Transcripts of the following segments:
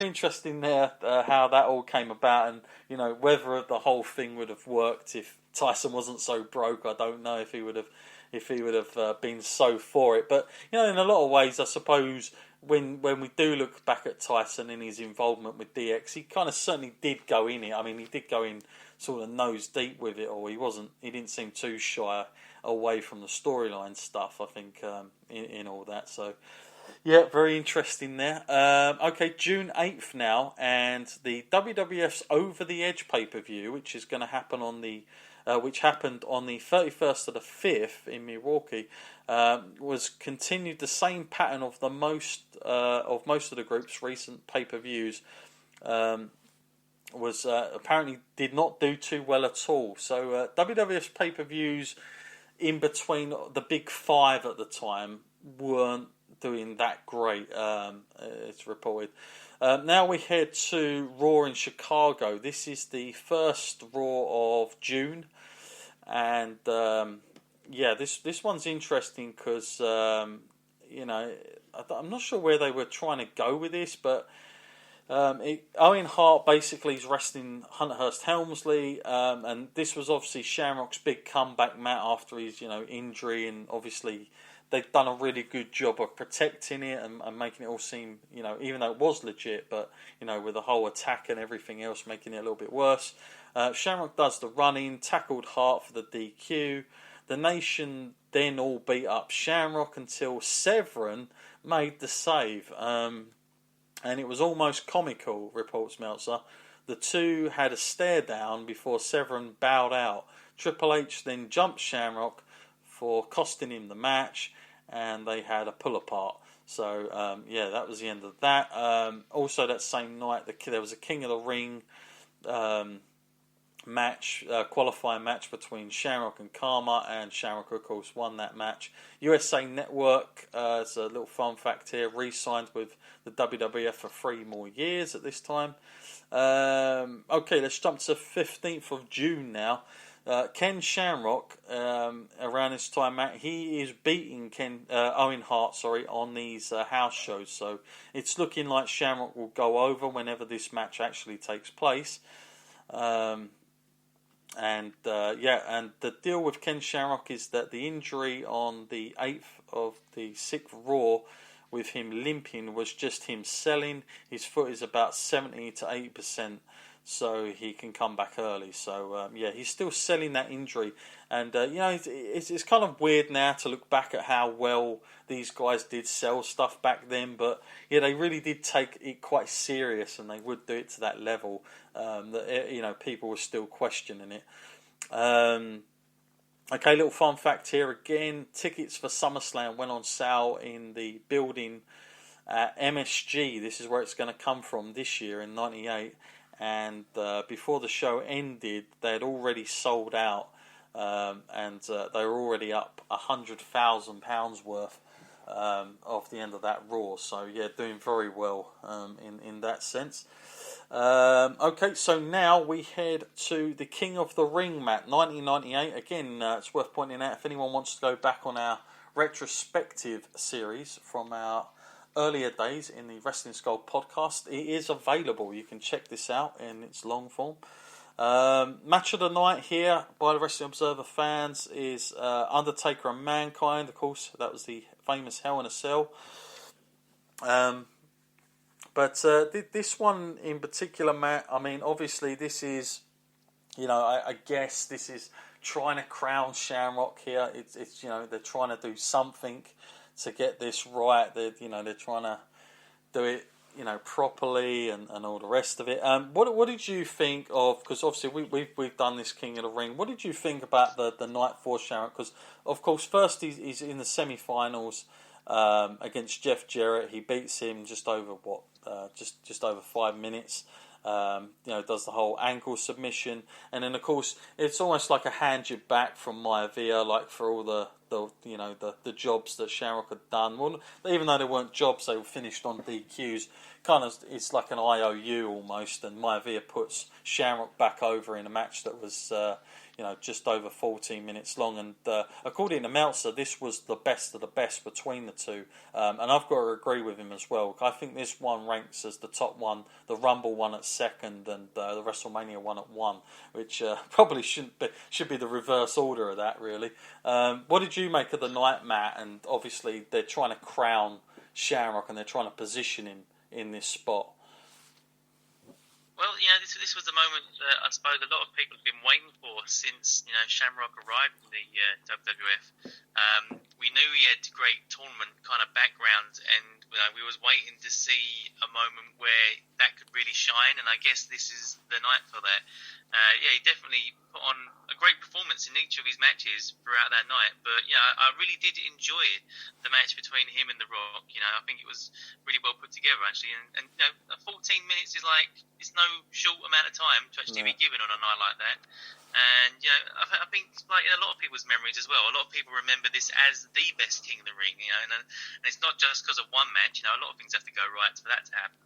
interesting there how that all came about, and whether the whole thing would have worked if Tyson wasn't so broke. I don't know if he would have been so for it. But in a lot of ways, I suppose when we do look back at Tyson and his involvement with DX, he kind of certainly did go in it. I mean, he did go in sort of nose deep with it, or he didn't seem too shy away from the storyline stuff. I think in all that. So. Yeah, very interesting there. Okay, June 8th now, and the WWF's Over the Edge pay-per-view, which is going to happen which happened on the 31st of the 5th in Milwaukee, was continued the same pattern of most of the group's recent pay-per-views. Was apparently did not do too well at all. So WWF's pay-per-views in between the big five at the time weren't doing that great, it's reported. Now we head to Raw in Chicago. This is the first Raw of June, and this one's interesting because I'm not sure where they were trying to go with this, but Owen Hart basically is wrestling Hunter Hearst Helmsley, and this was obviously Shamrock's big comeback match after his injury, and obviously they've done a really good job of protecting it and making it all seem, even though it was legit, but, with the whole attack and everything else making it a little bit worse. Shamrock does the run-in, tackled Hart for the DQ. The Nation then all beat up Shamrock until Severin made the save. And it was almost comical, reports Meltzer. The two had a stare down before Severin bowed out. Triple H then jumped Shamrock for costing him the match, and they had a pull apart. So that was the end of that. Also that same night, there was a King of the Ring match, qualifying match between Shamrock and Karma, and Shamrock of course won that match. USA Network, it's a little fun fact here, re-signed with the WWF for 3 more years at this time. Okay, let's jump to the 15th of June now. Ken Shamrock, around this time, Matt, he is beating Owen Hart, on these house shows. So it's looking like Shamrock will go over whenever this match actually takes place. And the deal with Ken Shamrock is that the injury on the 8th of the 6th Raw, with him limping, was just him selling. His foot is about 70 to 80%. So he can come back early. So he's still selling that injury, and it's kind of weird now to look back at how well these guys did sell stuff back then. But they really did take it quite serious, and they would do it to that level that people were still questioning it. Okay, little fun fact here again: tickets for SummerSlam went on sale in the building at MSG. This is where it's going to come from this year in '98. And before the show ended, they had already sold out, and they were already up £100,000 worth off the end of that Raw. So doing very well in that sense. Okay, so now we head to the King of the Ring match, 1998. Again, it's worth pointing out if anyone wants to go back on our retrospective series from our earlier days in the Wrestling Skull podcast, it is available. You can check this out in its long form. Match of the night here by the Wrestling Observer fans is Undertaker and Mankind. Of course, that was the famous Hell in a Cell. But this one in particular, Matt, I mean, obviously this is, I guess this is trying to crown Shamrock here. It's they're trying to do something to get this right. They're trying to do it properly and all the rest of it. What did you think of? Because obviously we've done this King of the Ring. What did you think about the night for Shamrock? Because of course first he's in the semi-finals against Jeff Jarrett. He beats him just over just over 5 minutes. Does the whole ankle submission, and then of course it's almost like a hand you back from Maivia, like for all the the jobs that Shamrock had done. Well, even though they weren't jobs, they were finished on DQs. Kind of, it's like an IOU almost, and Maivia puts Shamrock back over in a match that was just over 14 minutes long. And according to Meltzer, this was the best of the best between the two. And I've got to agree with him as well. I think this one ranks as the top one, the Rumble one at second, and the WrestleMania one at one, which probably should be the reverse order of that, really. What did you make of the night, Matt? And obviously they're trying to crown Shamrock and they're trying to position him in this spot. Well, this was the moment that I suppose a lot of people have been waiting for since Shamrock arrived in the WWF. We knew he had great tournament kind of background, and we was waiting to see a moment where that could really shine. And I guess this is the night for that. He definitely put on a great performance in each of his matches throughout that night. But I really did enjoy the match between him and The Rock. I think it was really well put together actually. And 14 minutes is it's no short amount of time to actually be given on a night like that. And I think like in a lot of people's memories as well. A lot of people remember this as the best King of the Ring. And it's not just because of one match. A lot of things have to go right for that to happen.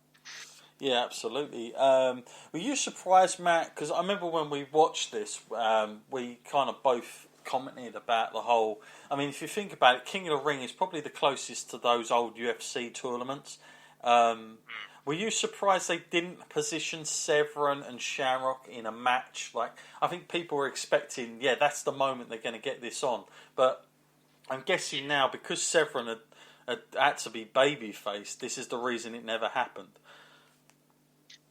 Yeah, absolutely. Were you surprised, Matt? Because I remember when we watched this, we kind of both commented about the whole. I mean, if you think about it, King of the Ring is probably the closest to those old UFC tournaments. Were you surprised they didn't position Severin and Shamrock in a match? Like, I think people were expecting, that's the moment they're going to get this on. But I'm guessing now, because Severin had to be babyface, this is the reason it never happened.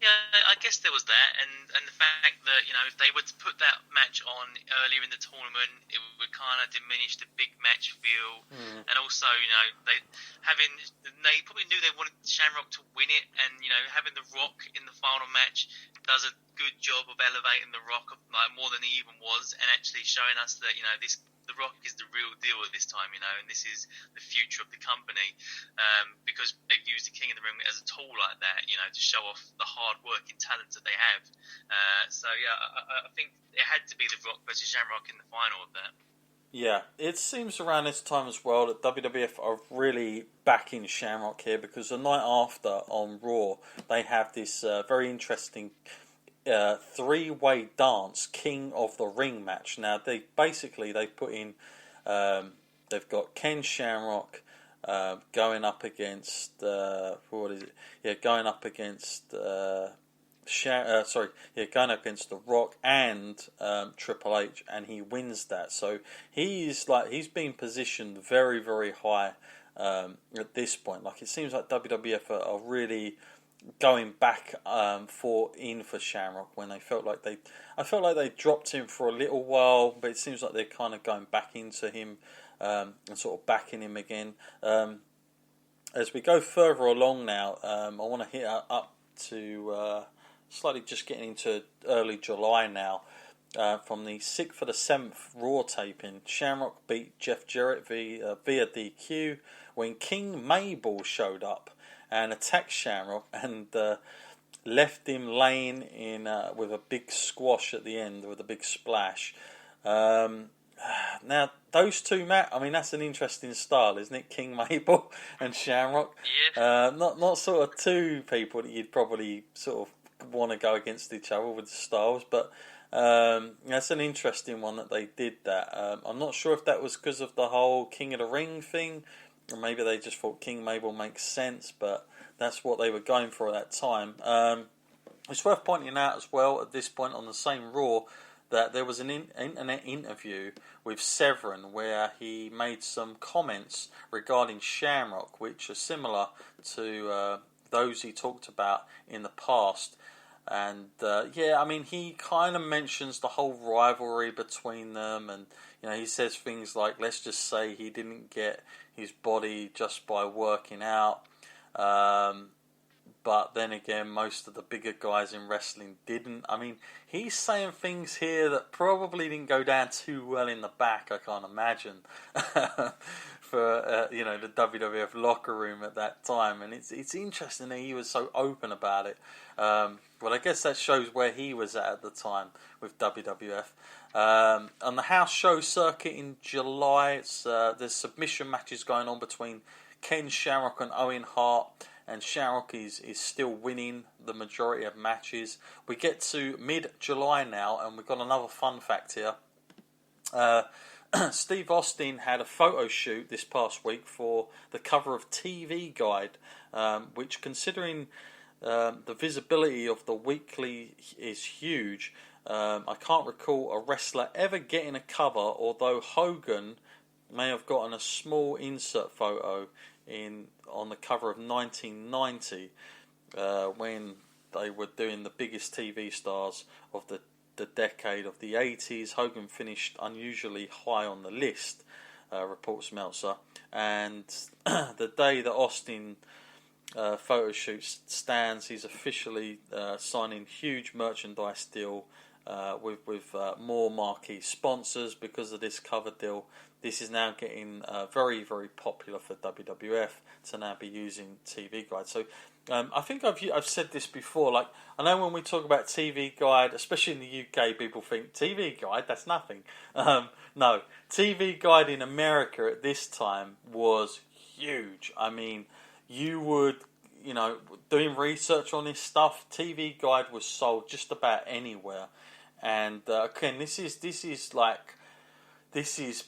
Yeah, I guess there was that, and the fact that if they were to put that match on earlier in the tournament, it would kind of diminish the big match feel, and also they probably knew they wanted Shamrock to win it, and having The Rock in the final match does a good job of elevating The Rock more than he even was, and actually showing us that The Rock is the real deal at this time, and this is the future of the company, because they've used the King of the Ring as a tool like that, to show off the hard-working talent that they have. I think it had to be The Rock versus Shamrock in the final of that. Yeah, it seems around this time as well that WWF are really backing Shamrock here, because the night after on Raw, they have this very interesting three-way dance King of the Ring match. Now they put in they've got Ken Shamrock going up against going up against The Rock and Triple H, and he wins that. So he's been positioned very, very high at this point. Like, it seems like WWF are really going back for Shamrock when they felt like I felt like they dropped him for a little while, but it seems like they're kind of going back into him and sort of backing him again. As we go further along now, I want to hit up to slightly just getting into early July now. From the 6th for the 7th Raw taping, Shamrock beat Jeff Jarrett via DQ when King Mabel showed up and attacked Shamrock and left him laying in with a big squash at the end with a big splash. Now, those two, Matt, I mean, that's an interesting style, isn't it? King Mabel and Shamrock. Yeah. Not sort of two people that you'd probably sort of want to go against each other with the styles, but that's an interesting one that they did that. I'm not sure if that was because of the whole King of the Ring thing, or maybe they just thought King Mabel makes sense, but that's what they were going for at that time. It's worth pointing out as well at this point on the same Raw that there was an internet interview with Severin where he made some comments regarding Shamrock, which are similar to those he talked about in the past. And I mean, he kind of mentions the whole rivalry between them, and he says things like, let's just say he didn't get his body just by working out, but then again, most of the bigger guys in wrestling didn't. I mean, he's saying things here that probably didn't go down too well in the back, I can't imagine, for the WWF locker room at that time, and it's interesting that he was so open about it. Well, I guess that shows where he was at the time with WWF. On the house show circuit in July, there's submission matches going on between Ken Shamrock and Owen Hart, and Shamrock is still winning the majority of matches. We get to mid-July now, and we've got another fun fact here. Steve Austin had a photo shoot this past week for the cover of TV Guide, which, considering the visibility of the weekly is huge, I can't recall a wrestler ever getting a cover, although Hogan may have gotten a small insert photo on the cover of 1990 when they were doing the biggest TV stars of the decade of the 80s. Hogan finished unusually high on the list, reports Meltzer, and the day that Austin photo shoot stands, he's officially signing huge merchandise deal with more marquee sponsors because of this cover deal. This is now getting very, very popular for WWF to now be using TV Guide. So I think I've said this before. Like, I know when we talk about TV Guide, especially in the UK, people think TV Guide, that's nothing. No, TV Guide in America at this time was huge. I mean, you would, doing research on this stuff, TV Guide was sold just about anywhere. And again, this is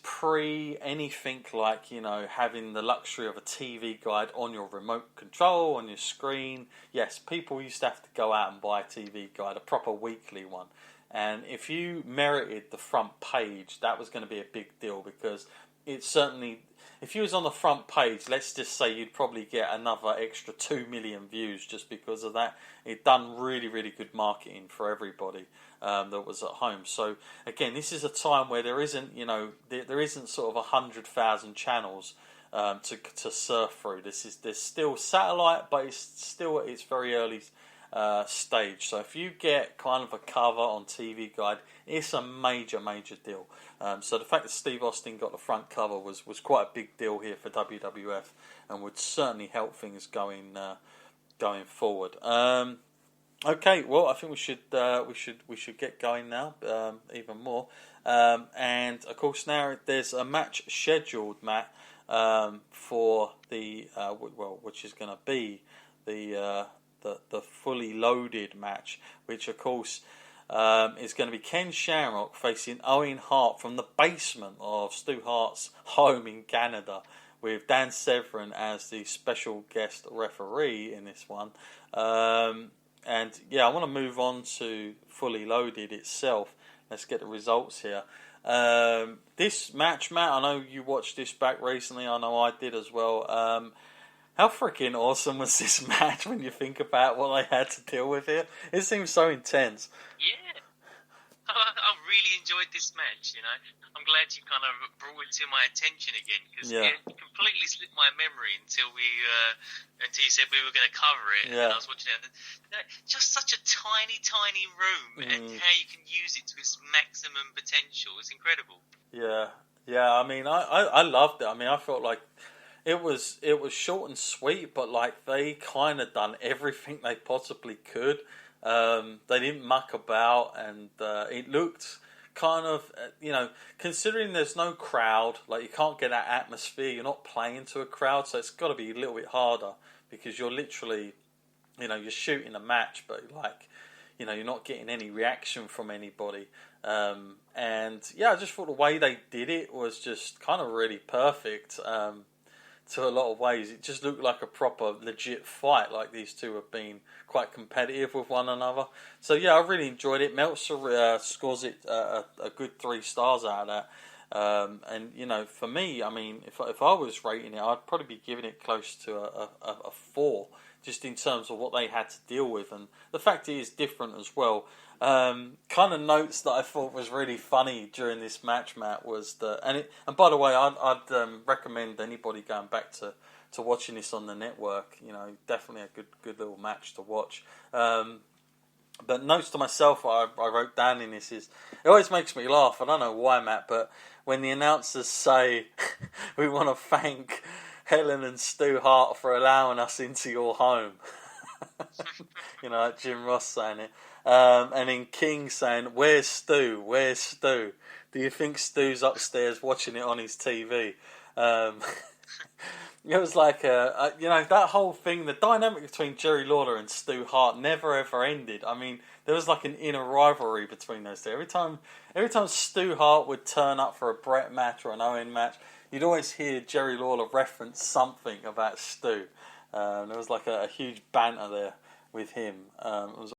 pre anything like, having the luxury of a TV Guide on your remote control, on your screen. Yes, people used to have to go out and buy a TV Guide, a proper weekly one. And if you merited the front page, that was going to be a big deal, because it certainly, if you was on the front page, let's just say you'd probably get another extra 2 million views just because of that. It done really, really good marketing for everybody that was at home. So again, this is a time where there isn't, there isn't sort of 100,000 channels to surf through. There's still satellite, but it's still at its very early stage. So if you get kind of a cover on TV Guide, it's a major, major deal. So the fact that Steve Austin got the front cover was quite a big deal here for WWF, and would certainly help things going forward. Okay, well, I think we should get going now, even more. And of course, now there's a match scheduled, Matt, for the which is going to be the fully loaded match, which of course is going to be Ken Shamrock facing Owen Hart from the basement of Stu Hart's home in Canada, with Dan Severn as the special guest referee in this one. And yeah, I want to move on to Fully Loaded itself. Let's get the results here. This match, Matt, I know you watched this back recently. I know I did as well. How freaking awesome was this match when you think about what they had to deal with here? It seems so intense. Yeah. I really enjoyed this match, I'm glad you kind of brought it to my attention again, because it completely slipped my memory until you said we were going to cover it, and I was watching it. Just such a tiny, tiny room, and how you can use it to its maximum potential. It's incredible. Yeah. I mean, I loved it. I mean, I felt like it was short and sweet, but like they kind of done everything they possibly could. They didn't muck about, and it looked kind of, considering there's no crowd, like you can't get that atmosphere, you're not playing to a crowd, so it's got to be a little bit harder, because you're literally, you're shooting a match, but like, you're not getting any reaction from anybody. And yeah, I just thought the way they did it was just kind of really perfect. To a lot of ways, it just looked like a proper legit fight. Like these two have been quite competitive with one another. So yeah, I really enjoyed it. Meltzer scores it a good 3 stars out of that. And for me, I mean, if I was rating it, I'd probably be giving it close to a 4, just in terms of what they had to deal with, and the fact it is different as well. Kind of notes that I thought was really funny during this match, Matt, was and by the way, I'd recommend anybody going back to watching this on the network. Definitely a good little match to watch. But notes to myself, I wrote down in this is, it always makes me laugh. I don't know why, Matt, but when the announcers say, "We want to thank Helen and Stu Hart for allowing us into your home." Like Jim Ross saying it. And then King saying, "Where's Stu? Where's Stu?" Do you think Stu's upstairs watching it on his TV? It was like that whole thing. The dynamic between Jerry Lawler and Stu Hart never ever ended. I mean, there was like an inner rivalry between those two. Every time Stu Hart would turn up for a Brett match or an Owen match, you'd always hear Jerry Lawler reference something about Stu. There was like a huge banter there with him. It was